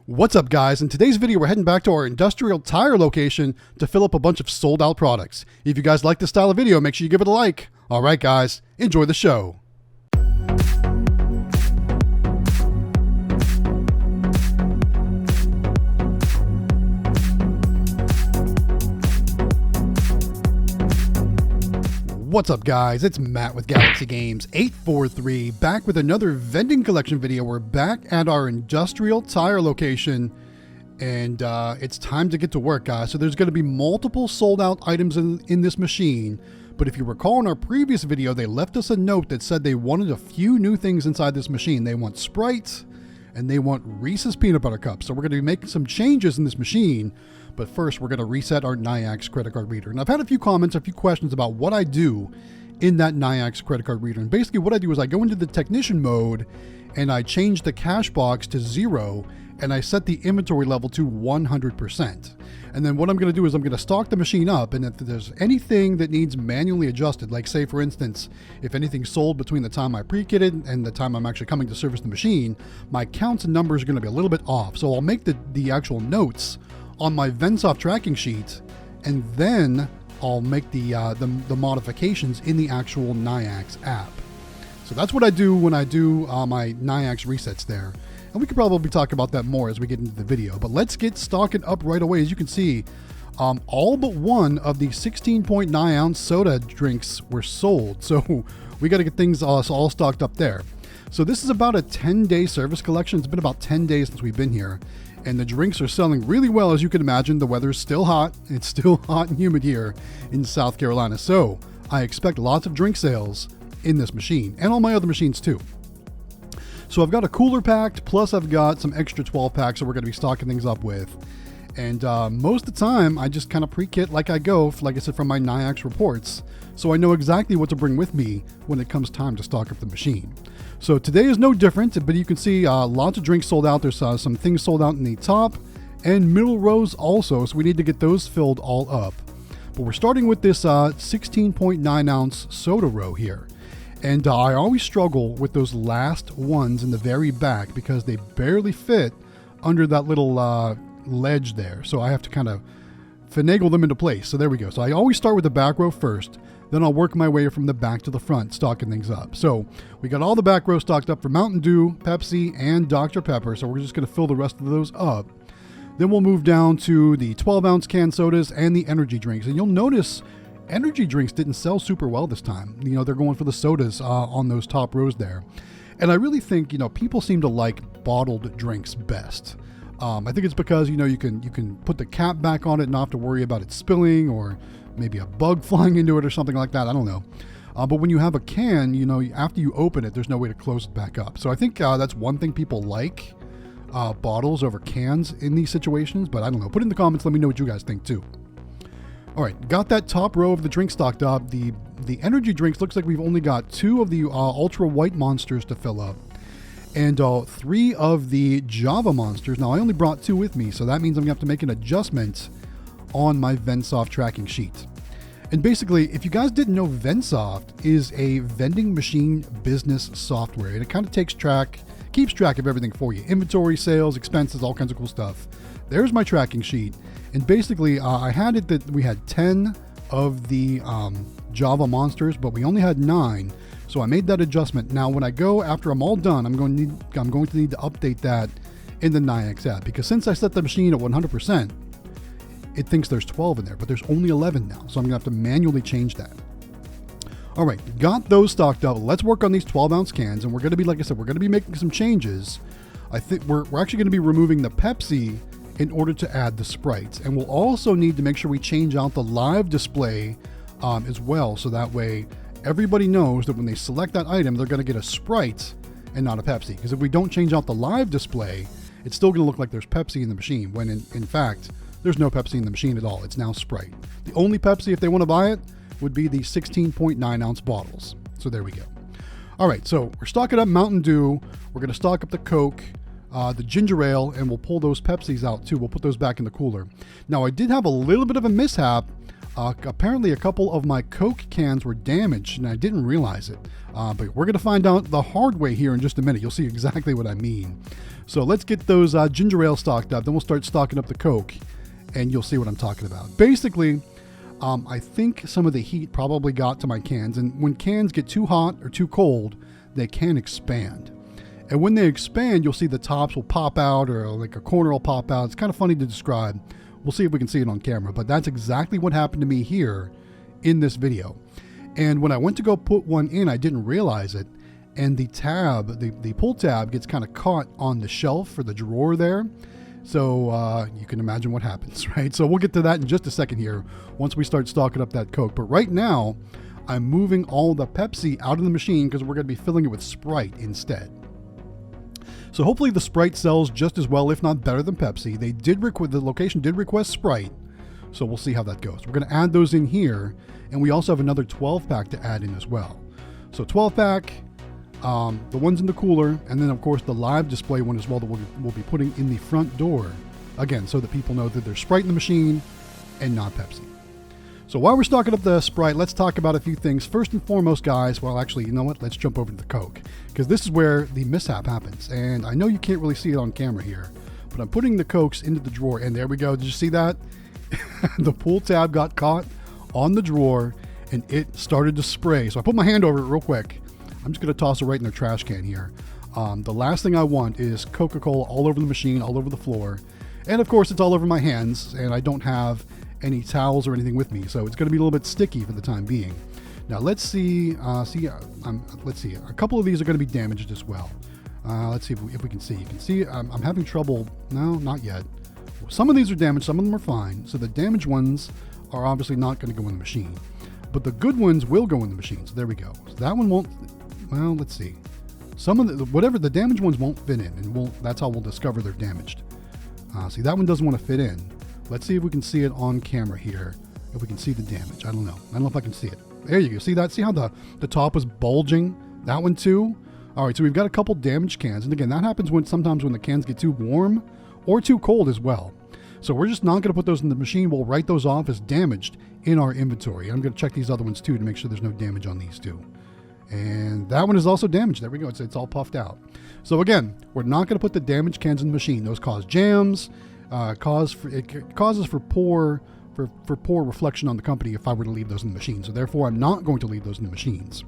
What's up, guys? In today's video, we're heading back to our industrial tire location to fill up a bunch of sold out products. If you guys like this style of video, make sure you give it a like. All right, guys, enjoy the show. What's up, guys? It's Matt with Galaxy Games 843, back with another vending collection video. We're back at our industrial tire location, and it's time to get to work, guys. So there's going to be multiple sold out items in this machine, but if you recall in our previous video, they left us a note that said they wanted a few new things inside this machine. They want Sprites, and they want Reese's Peanut Butter Cups. So we're going to be making some changes in this machine. But first, we're going to reset our Nayax credit card reader. And I've had a few comments, a few questions about what I do in that Nayax credit card reader. And basically what I do is I go into the technician mode and I change the cash box to 0 and I set the inventory level to 100%. And then what I'm going to do is I'm going to stock the machine up, and if there's anything that needs manually adjusted, like say for instance, if anything sold between the time I pre-kitted and the time I'm actually coming to service the machine, my counts and numbers are going to be a little bit off. So I'll make the actual notes on my Vendsoft tracking sheet, and then I'll make the modifications in the actual Nayax app. So that's what I do when I do my Nayax resets there. And we could probably talk about that more as we get into the video. But let's get stocking up right away. As you can see, all but one of the 16.9 ounce soda drinks were sold. So we got to get things all stocked up there. So this is about a 10-day service collection. It's been about 10 days since we've been here. And the drinks are selling really well, as you can imagine. The weather's still hot. It's still hot and humid here in South Carolina. So I expect lots of drink sales in this machine and all my other machines too. So I've got a cooler packed, plus I've got some extra 12 packs that we're going to be stocking things up with. And most of the time, I just kind of pre-kit like I go, like I said, from my Nayax reports. So I know exactly what to bring with me when it comes time to stock up the machine. So today is no different, but you can see lots of drinks sold out. There's some things sold out in the top and middle rows also, so we need to get those filled all up. But we're starting with this 16.9 ounce soda row here. And I always struggle with those last ones in the very back because they barely fit under that little ledge there. So I have to kind of finagle them into place. So there we go. So I always start with the back row first. Then I'll work my way from the back to the front, stocking things up. So we got all the back row stocked up for Mountain Dew, Pepsi, and Dr. Pepper. So we're just going to fill the rest of those up. Then we'll move down to the 12-ounce canned sodas and the energy drinks. And you'll notice energy drinks didn't sell super well this time. You know, they're going for the sodas on those top rows there. And I really think, you know, people seem to like bottled drinks best. I think it's because, you know, you can put the cap back on it and not have to worry about it spilling or maybe a bug flying into it or something like that. I don't know. But when you have a can, you know, after you open it, there's no way to close it back up. So I think that's one thing people like, bottles over cans in these situations. But I don't know. Put in the comments. Let me know what you guys think too. All right, got that top row of the drinks stocked up. The energy drinks, looks like we've only got 2 of the ultra white monsters to fill up. And 3 of the Java monsters. Now, I only brought 2 with me, so that means I'm going to have to make an adjustment on my Vendsoft tracking sheet. And basically, if you guys didn't know, Vendsoft is a vending machine business software. And it kind of keeps track of everything for you. Inventory, sales, expenses, all kinds of cool stuff. There's my tracking sheet. And basically, I had it that we had 10 of the Java monsters, but we only had 9. So I made that adjustment. Now, when I go, after I'm all done, I'm going to need to update that in the Nayax app, because since I set the machine at 100%, it thinks there's 12 in there, but there's only 11 now. So I'm gonna have to manually change that. All right, got those stocked up. Let's work on these 12-ounce cans, and we're gonna be, like I said, we're gonna be making some changes. I think we're actually gonna be removing the Pepsi in order to add the Sprites, and we'll also need to make sure we change out the live display as well, so that way everybody knows that when they select that item, they're gonna get a Sprite and not a Pepsi. Because if we don't change out the live display, it's still gonna look like there's Pepsi in the machine, when in fact, there's no Pepsi in the machine at all. It's now Sprite. The only Pepsi, if they want to buy it, would be the 16.9 ounce bottles. So there we go. All right, so we're stocking up Mountain Dew. We're going to stock up the Coke, the ginger ale, and we'll pull those Pepsis out too. We'll put those back in the cooler. Now, I did have a little bit of a mishap. Apparently, a couple of my Coke cans were damaged, and I didn't realize it. But we're going to find out the hard way here in just a minute. You'll see exactly what I mean. So let's get those ginger ale stocked up. Then we'll start stocking up the Coke, and you'll see what I'm talking about. Basically, I think some of the heat probably got to my cans, and when cans get too hot or too cold, they can expand. And when they expand, you'll see the tops will pop out, or like a corner will pop out. It's kind of funny to describe. We'll see if we can see it on camera, but that's exactly what happened to me here in this video. And when I went to go put one in, I didn't realize it. And the tab, the pull tab gets kind of caught on the shelf or the drawer there. So you can imagine what happens, right? So we'll get to that in just a second here once we start stocking up that Coke. But right now, I'm moving all the Pepsi out of the machine because we're going to be filling it with Sprite instead. So hopefully the Sprite sells just as well, if not better than Pepsi. The location did request Sprite, so we'll see how that goes. We're going to add those in here, and we also have another 12-pack to add in as well. So 12-pack, the ones in the cooler, and then of course the live display one as well that we'll be putting in the front door, again, so that people know that there's Sprite in the machine and not Pepsi. So while we're stocking up the Sprite, let's talk about a few things. First and foremost, guys, well, actually, you know what? Let's jump over to the Coke, because this is where the mishap happens. And I know you can't really see it on camera here, but I'm putting the Cokes into the drawer, and there we go. Did you see that? The pull tab got caught on the drawer, and it started to spray. So I put my hand over it real quick. I'm just going to toss it right in the trash can here. The last thing I want is Coca-Cola all over the machine, all over the floor. And of course, it's all over my hands, and I don't have any towels or anything with me, so it's going to be a little bit sticky for the time being. Now let's see. Let's see. A couple of these are going to be damaged as well. Let's see if we can see. You can see I'm having trouble. No, not yet. Some of these are damaged. Some of them are fine. So the damaged ones are obviously not going to go in the machine, but the good ones will go in the machine. So there we go. So that one won't. Well, let's see. Some of the damaged ones won't fit in, and that's how we'll discover they're damaged. See, that one doesn't want to fit in. Let's see if we can see it on camera here. If we can see the damage. I don't know. I don't know if I can see it. There you go. See that? See how the top is bulging? That one too? All right, so we've got a couple damaged cans. And again, that happens sometimes when the cans get too warm or too cold as well. So we're just not going to put those in the machine. We'll write those off as damaged in our inventory. I'm going to check these other ones too to make sure there's no damage on these two. And that one is also damaged. There we go. It's all puffed out. So again, we're not going to put the damaged cans in the machine. Those cause jams. It causes for poor reflection on the company if I were to leave those in the machine. So therefore, I'm not going to leave those in the machines.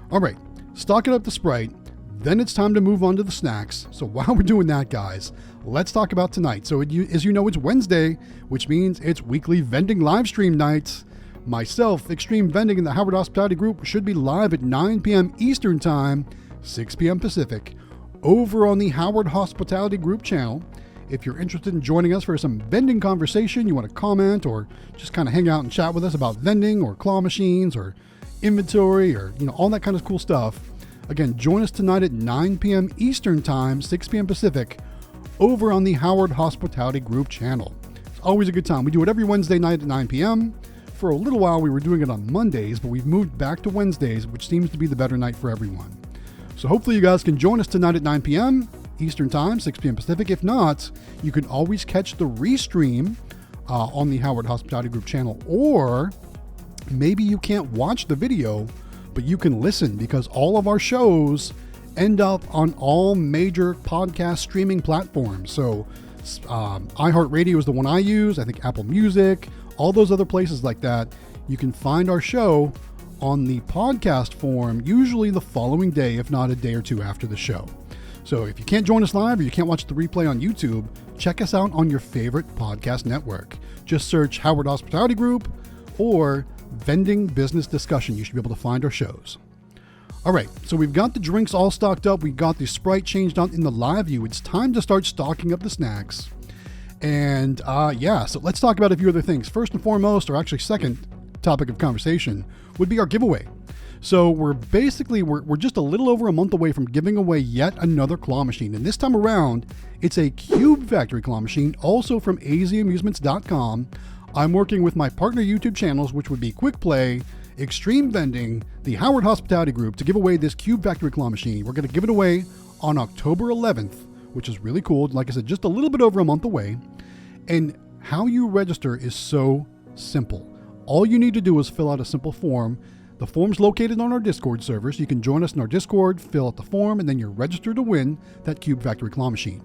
All right, stocking up the Sprite. Then it's time to move on to the snacks. So while we're doing that, guys, let's talk about tonight. So as you know, it's Wednesday, which means it's weekly vending live stream nights. Myself, Extreme Vending, and the Howard Hospitality Group should be live at 9 p.m. Eastern Time, 6 p.m. Pacific, over on the Howard Hospitality Group channel. If you're interested in joining us for some vending conversation, you want to comment or just kind of hang out and chat with us about vending or claw machines or inventory or all that kind of cool stuff, again, join us tonight at 9 p.m. Eastern Time, 6 p.m. Pacific, over on the Howard Hospitality Group channel. It's always a good time. We do it every Wednesday night at 9 p.m. For a little while, we were doing it on Mondays, but we've moved back to Wednesdays, which seems to be the better night for everyone. So hopefully you guys can join us tonight at 9 p.m. Eastern Time, 6 p.m. Pacific. If not, you can always catch the restream on the Howard Hospitality Group channel, or maybe you can't watch the video, but you can listen, because all of our shows end up on all major podcast streaming platforms. So iHeartRadio is the one I use. I think Apple Music, all those other places like that. You can find our show on the podcast form, usually the following day, if not a day or two after the show. So if you can't join us live or you can't watch the replay on YouTube, check us out on your favorite podcast network. Just search Howard Hospitality Group or Vending Business Discussion. You should be able to find our shows. All right, so we've got the drinks all stocked up. We got the Sprite changed out in the live view. It's time to start stocking up the snacks. And so let's talk about a few other things. First and foremost, or actually second topic of conversation, would be our giveaway. So we're just a little over a month away from giving away yet another claw machine. And this time around, it's a Cube Factory claw machine, also from azamusements.com. I'm working with my partner YouTube channels, which would be Quick Play, Extreme Vending, the Howard Hospitality Group, to give away this Cube Factory claw machine. We're going to give it away on October 11th, which is really cool. Like I said, just a little bit over a month away. And how you register is so simple. All you need to do is fill out a simple form. The form's located on our Discord server, so you can join us in our Discord, fill out the form, and then you're registered to win that Cube Factory claw machine.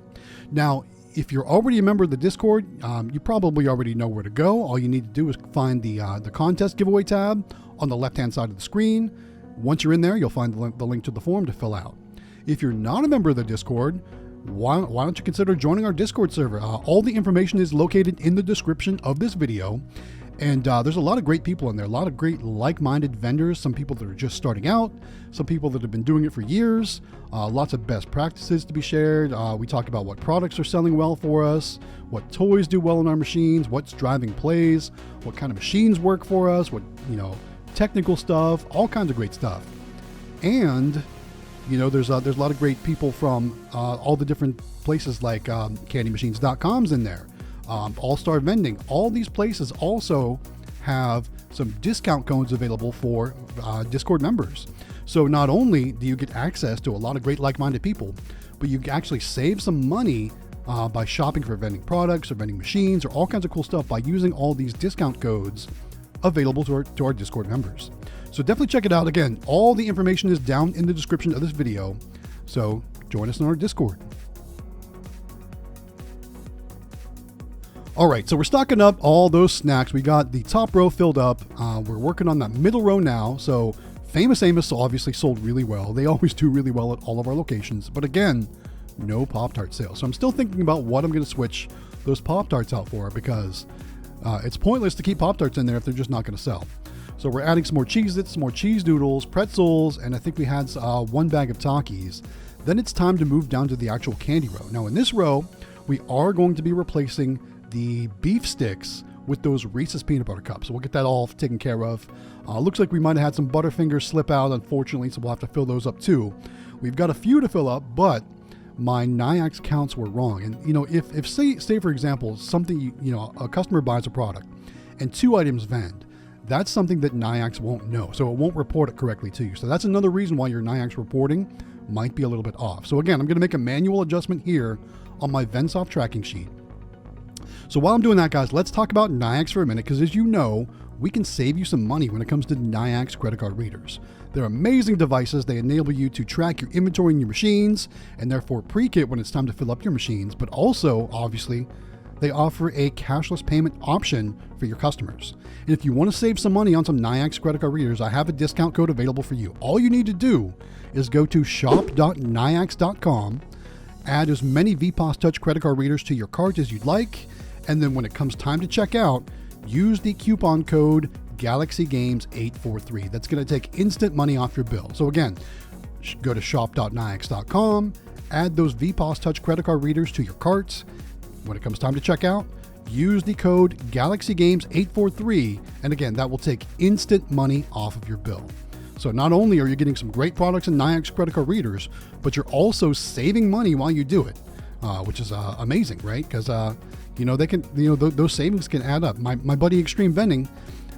Now, if you're already a member of the Discord, you probably already know where to go. All you need to do is find the contest giveaway tab on the left-hand side of the screen. Once you're in there, you'll find the link to the form to fill out. If you're not a member of the Discord, why don't you consider joining our Discord server? All the information is located in the description of this video. And there's a lot of great people in there, a lot of great like-minded vendors, some people that are just starting out, some people that have been doing it for years, lots of best practices to be shared. We talk about what products are selling well for us, what toys do well in our machines, what's driving plays, what kind of machines work for us, what, technical stuff, all kinds of great stuff. And, there's a lot of great people from all the different places like candymachines.com's in there. All-Star Vending, all these places also have some discount codes available for Discord members. So not only do you get access to a lot of great like-minded people, but you can actually save some money by shopping for vending products or vending machines or all kinds of cool stuff by using all these discount codes available to our Discord members. So definitely check it out. Again, all the information is down in the description of this video. So join us in our Discord. All right, so we're stocking up all those snacks. We got the top row filled up. We're working on that middle row now. So Famous Amos obviously sold really well. They always do really well at all of our locations. But again, no Pop-Tart sales. So I'm still thinking about what I'm going to switch those Pop-Tarts out for, because it's pointless to keep Pop-Tarts in there if they're just not going to sell. So we're adding some more Cheez-Its, some more cheese doodles, pretzels, and I think we had one bag of Takis. Then it's time to move down to the actual candy row. Now in this row, we are going to be replacing the beef sticks with those Reese's peanut butter cups. So we'll get that all taken care of. Looks like we might have had some Butterfingers slip out, unfortunately, so we'll have to fill those up too. We've got a few to fill up, but my Nayax counts were wrong. And if say for example, something, a customer buys a product and 2 items vend, that's something that Nayax won't know. So it won't report it correctly to you. So that's another reason why your Nayax reporting might be a little bit off. So again, I'm going to make a manual adjustment here on my Vendsoft tracking sheet. So while I'm doing that, guys, let's talk about Nayax for a minute, because as you know, we can save you some money when it comes to Nayax credit card readers. They're amazing devices. They enable you to track your inventory in your machines and therefore pre-kit when it's time to fill up your machines, but also, obviously, they offer a cashless payment option for your customers. And if you want to save some money on some Nayax credit card readers, I have a discount code available for you. All you need to do is go to shop.nayax.com, add as many VPOS Touch credit card readers to your cart as you'd like, and then when it comes time to check out, use the coupon code GalaxyGames843. That's going to take instant money off your bill. So again, go to shop.nayax.com, add those VPOS Touch credit card readers to your carts. When it comes time to check out, use the code GalaxyGames843, and again, that will take instant money off of your bill. So not only are you getting some great products in Nayax credit card readers, but you're also saving money while you do it, which is amazing, right? Because they can, those savings can add up. My buddy Extreme Vending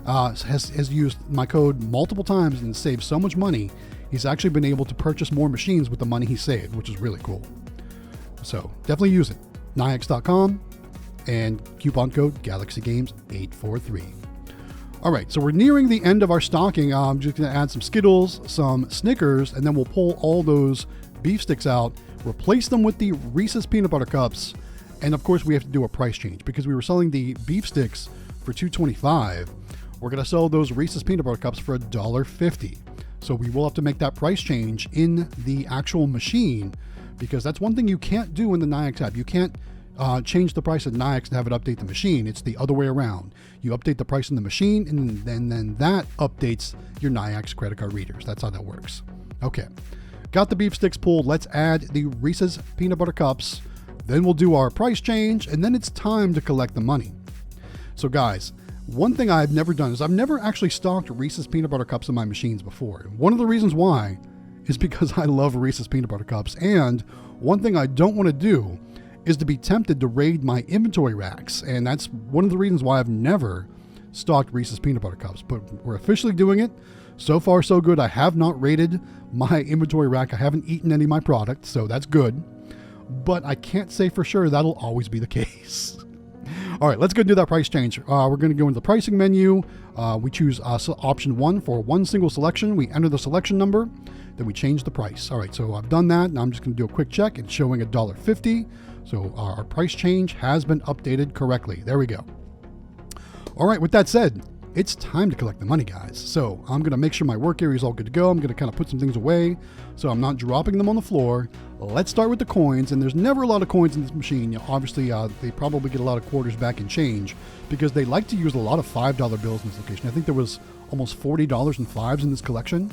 has used my code multiple times and saved so much money. He's actually been able to purchase more machines with the money he saved, which is really cool. So definitely use it. Nayax.com and coupon code GalaxyGames843. All right, so we're nearing the end of our stocking. I'm just going to add some Skittles, some Snickers, and then we'll pull all those beef sticks out, replace them with the Reese's peanut butter cups, and of course we have to do a price change because we were selling the beef sticks for $2.25. We're going to sell those Reese's peanut butter cups for $1.50. So we will have to make that price change in the actual machine, because that's one thing you can't do in the Nayax app. You can't change the price of Nayax and have it update the machine. It's the other way around. You update the price in the machine, and then that updates your Nayax credit card readers. That's how that works. Okay, got the beef sticks pulled. Let's add the Reese's peanut butter cups. Then we'll do our price change, and then it's time to collect the money. So guys, one thing I've never done is I've never actually stocked Reese's peanut butter cups in my machines before. One of the reasons why is because I love Reese's peanut butter cups, and one thing I don't want to do is to be tempted to raid my inventory racks, and that's one of the reasons why I've never stocked Reese's peanut butter cups, but we're officially doing it. So far so good. I have not raided my inventory rack. I haven't eaten any of my products, so that's good, but I can't say for sure that'll always be the case. All right, let's go do that price change. We're going to go into the pricing menu. We choose option 1 for one single selection. We enter the selection number, then we change the price. All right, so I've done that. Now I'm just going to do a quick check. It's showing $1.50. So our price change has been updated correctly. There we go. All right, with that said, it's time to collect the money, guys. So I'm going to make sure my work area is all good to go. I'm going to kind of put some things away so I'm not dropping them on the floor. Let's start with the coins, and there's never a lot of coins in this machine. You know, obviously, they probably get a lot of quarters back in change because they like to use a lot of $5 bills in this location. I think there was almost $40 in fives in this collection.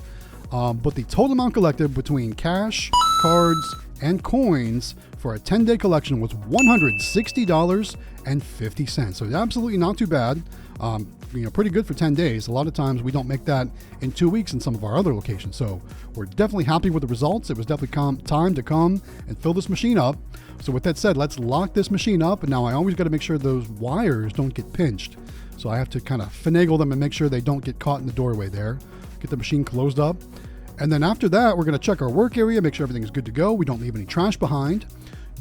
But the total amount collected between cash, cards, and coins for a 10-day collection was $160.50. So absolutely not too bad. You know, pretty good for 10 days. A lot of times we don't make that in 2 weeks in some of our other locations. So we're definitely happy with the results. It was definitely time to come and fill this machine up. So with that said, let's lock this machine up. And now I always got to make sure those wires don't get pinched. So I have to kind of finagle them and make sure they don't get caught in the doorway there. Get the machine closed up. And then after that, we're going to check our work area, make sure everything is good to go. We don't leave any trash behind.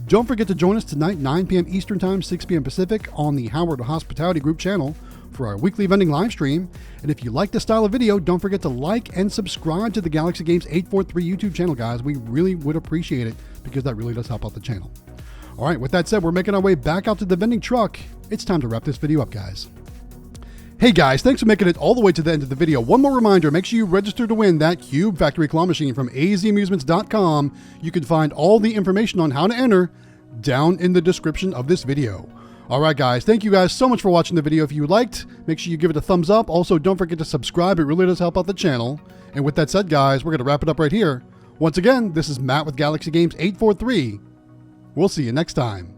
Don't forget to join us tonight, 9 p.m. Eastern Time, 6 p.m. Pacific on the Howard Hospitality Group channel for our weekly vending live stream. And if you like this style of video, don't forget to like and subscribe to the Galaxy Games 843 YouTube channel, guys. We really would appreciate it because that really does help out the channel. All right, with that said, we're making our way back out to the vending truck. It's time to wrap this video up, guys. Hey guys, thanks for making it all the way to the end of the video. One more reminder, make sure you register to win that Cube Factory Claw Machine from azamusements.com. You can find all the information on how to enter down in the description of this video. All right, guys, thank you guys so much for watching the video. If you liked, make sure you give it a thumbs up. Also, don't forget to subscribe. It really does help out the channel. And with that said, guys, we're going to wrap it up right here. Once again, this is Matt with Galaxy Games 843. We'll see you next time.